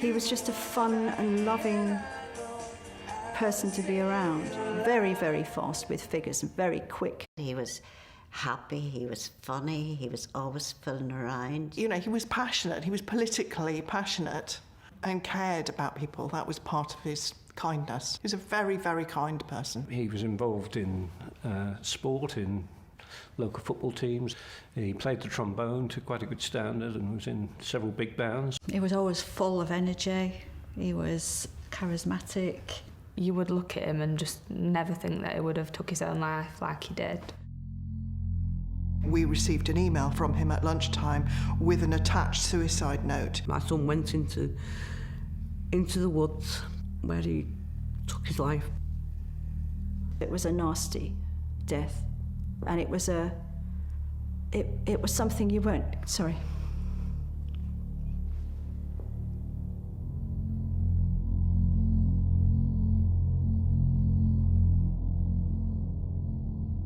He was just a fun and loving person to be around. Very, very fast with figures and very quick. He was happy, he was funny, he was always fooling around. You know, he was passionate, he was politically passionate and cared about people. That was part of his kindness. He was a very, very kind person. He was involved in sport, in local football teams. He played the trombone to quite a good standard and was in several big bands. He was always full of energy. He was charismatic. You would look at him and just never think that he would have took his own life like he did. We received an email from him at lunchtime with an attached suicide note. My son went into the woods where he took his life. It was a nasty death, and it was something you weren't... Sorry.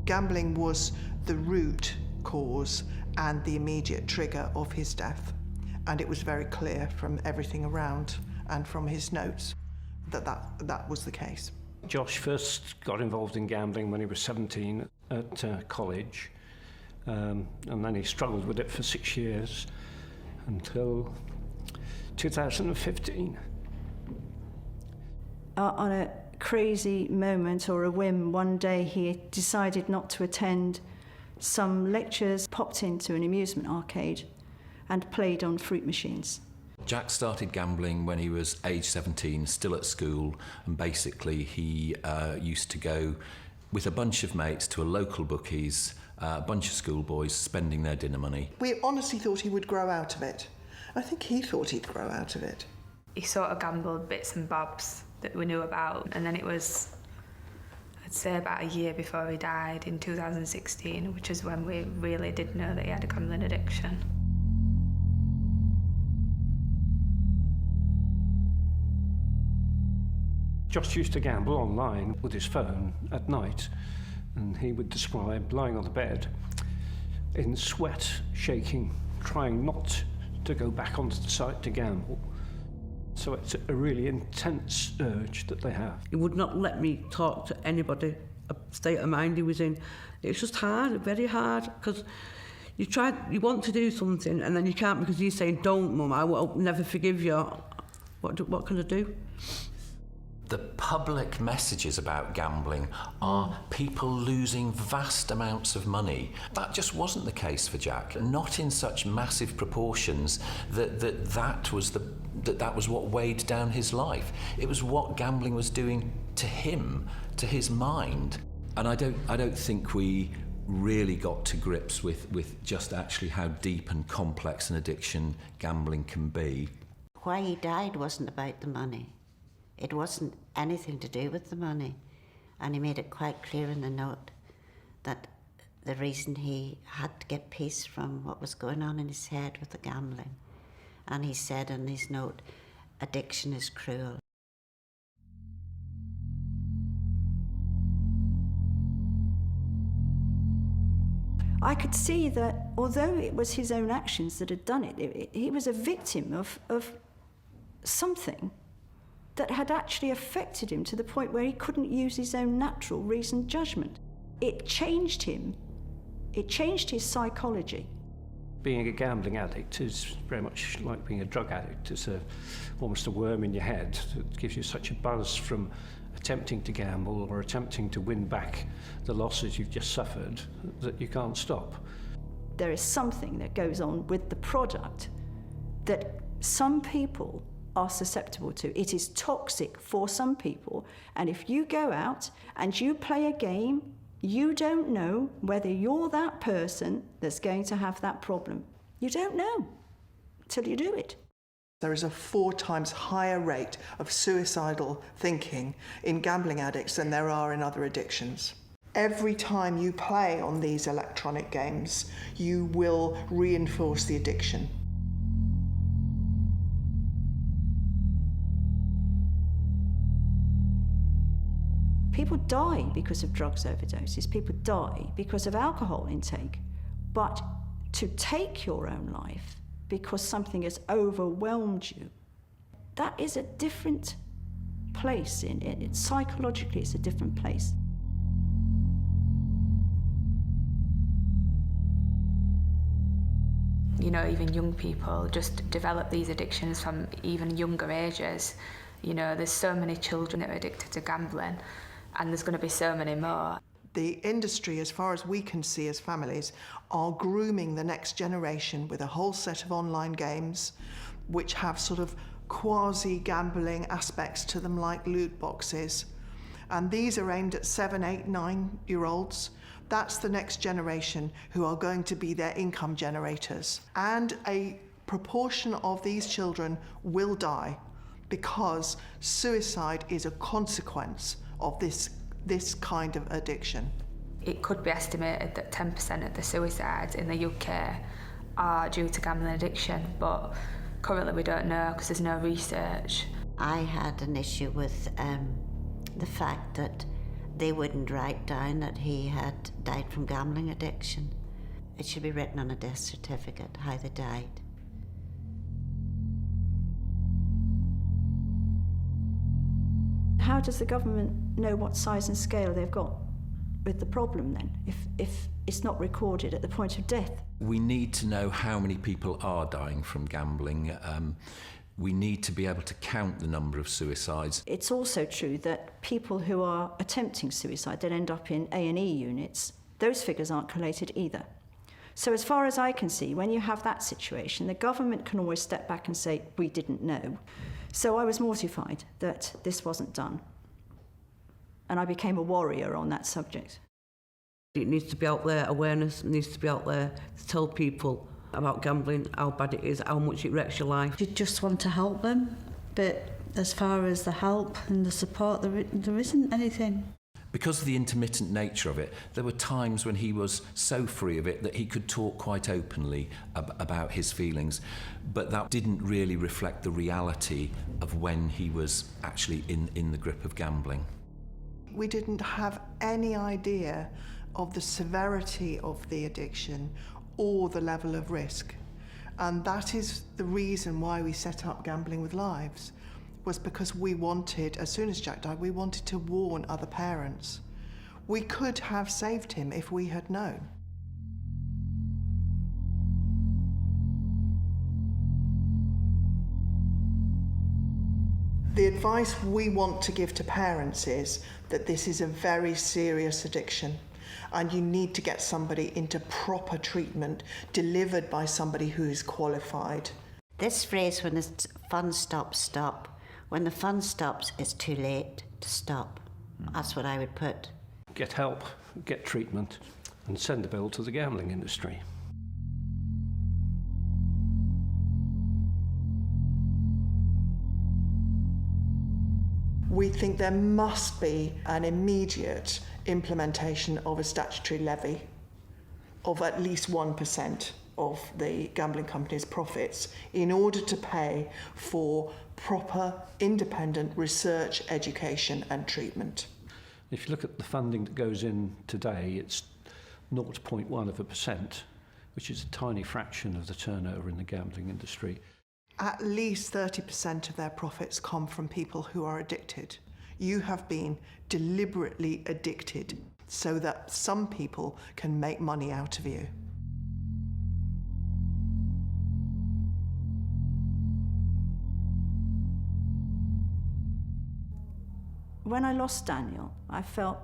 Gambling was the root cause and the immediate trigger of his death. And it was very clear from everything around and from his notes that was the case. Josh first got involved in gambling when he was 17 at college, and then he struggled with it for 6 years until 2015. On a crazy moment or a whim, one day he decided not to attend some lectures, popped into an amusement arcade and played on fruit machines. Jack started gambling when he was age 17, still at school, and basically he used to go with a bunch of mates to a local bookies, a bunch of schoolboys spending their dinner money. We honestly thought he would grow out of it. I think he thought he'd grow out of it. He sort of gambled bits and bobs that we knew about, and then it was, I'd say, about a year before he died in 2016, which is when we really did know that he had a gambling addiction. Josh used to gamble online with his phone at night, and he would describe lying on the bed in sweat, shaking, trying not to go back onto the site to gamble. So it's a really intense urge that they have. He would not let me talk to anybody, a state of mind he was in. It's just hard, very hard, because you want to do something and then you can't because he's saying, don't, Mum, I will never forgive you. What can I do? The public messages about gambling are people losing vast amounts of money. That just wasn't the case for Jack. Not in such massive proportions that was what weighed down his life. It was what gambling was doing to him, to his mind. And I don't think we really got to grips with just actually how deep and complex an addiction gambling can be. Why he died wasn't about the money. It wasn't anything to do with the money. And he made it quite clear in the note that the reason he had to get peace from what was going on in his head with the gambling. And he said in his note, addiction is cruel. I could see that although it was his own actions that had done it, he was a victim of something that had actually affected him to the point where he couldn't use his own natural reasoned judgment. It changed him. It changed his psychology. Being a gambling addict is very much like being a drug addict. It's almost a worm in your head that gives you such a buzz from attempting to gamble or attempting to win back the losses you've just suffered that you can't stop. There is something that goes on with the product that some people are susceptible to. It is toxic for some people, and if you go out and you play a game, you don't know whether you're that person that's going to have that problem. You don't know till you do it. There is a 4 times higher rate of suicidal thinking in gambling addicts than there are in other addictions. Every time you play on these electronic games, you will reinforce the addiction. People die because of drugs overdoses. People die because of alcohol intake. But to take your own life because something has overwhelmed you, that is a different place. Psychologically, it's a different place. You know, even young people just develop these addictions from even younger ages. You know, there's so many children that are addicted to gambling, and there's going to be so many more. The industry, as far as we can see as families, are grooming the next generation with a whole set of online games which have sort of quasi-gambling aspects to them, like loot boxes. And these are aimed at 7, 8, 9-year-olds. That's the next generation who are going to be their income generators. And a proportion of these children will die because suicide is a consequence of this kind of addiction. It could be estimated that 10% of the suicides in the UK are due to gambling addiction, but currently we don't know because there's no research. I had an issue with the fact that they wouldn't write down that he had died from gambling addiction. It should be written on a death certificate how they died. How does the government know what size and scale they've got with the problem then, if it's not recorded at the point of death? We need to know how many people are dying from gambling. We need to be able to count the number of suicides. It's also true that people who are attempting suicide that end up in A&E units, those figures aren't collated either. So as far as I can see, when you have that situation, the government can always step back and say, we didn't know. So I was mortified that this wasn't done. And I became a warrior on that subject. It needs to be out there, awareness needs to be out there to tell people about gambling, how bad it is, how much it wrecks your life. You just want to help them, but as far as the help and the support, there isn't anything. Because of the intermittent nature of it, there were times when he was so free of it that he could talk quite openly about his feelings, but that didn't really reflect the reality of when he was actually in the grip of gambling. We didn't have any idea of the severity of the addiction or the level of risk. And that is the reason why we set up Gambling with Lives, was because we wanted, as soon as Jack died, we wanted to warn other parents. We could have saved him if we had known. The advice we want to give to parents is that this is a very serious addiction, and you need to get somebody into proper treatment delivered by somebody who is qualified. This phrase, when the fun stops, stop. When the fun stops, it's too late to stop. That's what I would put. Get help, get treatment, and send the bill to the gambling industry. We think there must be an immediate implementation of a statutory levy of at least 1% of the gambling company's profits in order to pay for proper independent research, education and treatment. If you look at the funding that goes in today, it's 0.1%, which is a tiny fraction of the turnover in the gambling industry. At least 30% of their profits come from people who are addicted. You have been deliberately addicted so that some people can make money out of you. When I lost Daniel, I felt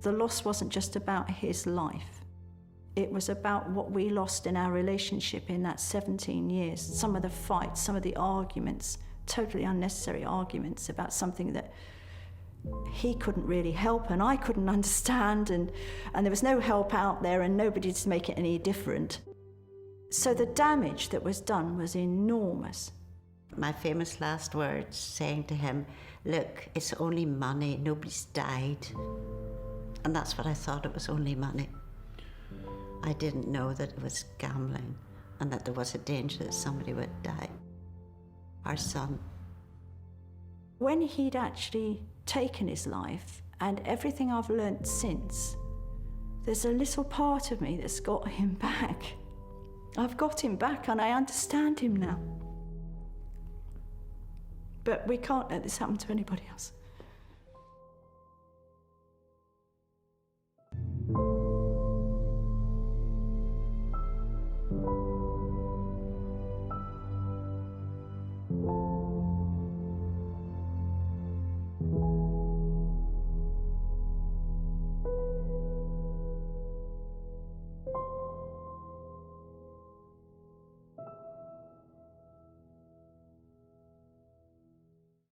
the loss wasn't just about his life. It was about what we lost in our relationship in that 17 years. Some of the fights, some of the arguments, totally unnecessary arguments about something that he couldn't really help and I couldn't understand, and there was no help out there and nobody to make it any different. So the damage that was done was enormous. My famous last words, saying to him, look, it's only money, nobody's died. And that's what I thought, it was only money. I didn't know that it was gambling and that there was a danger that somebody would die. Our son. When he'd actually taken his life, and everything I've learnt since, there's a little part of me that's got him back. I've got him back and I understand him now. But we can't let this happen to anybody else.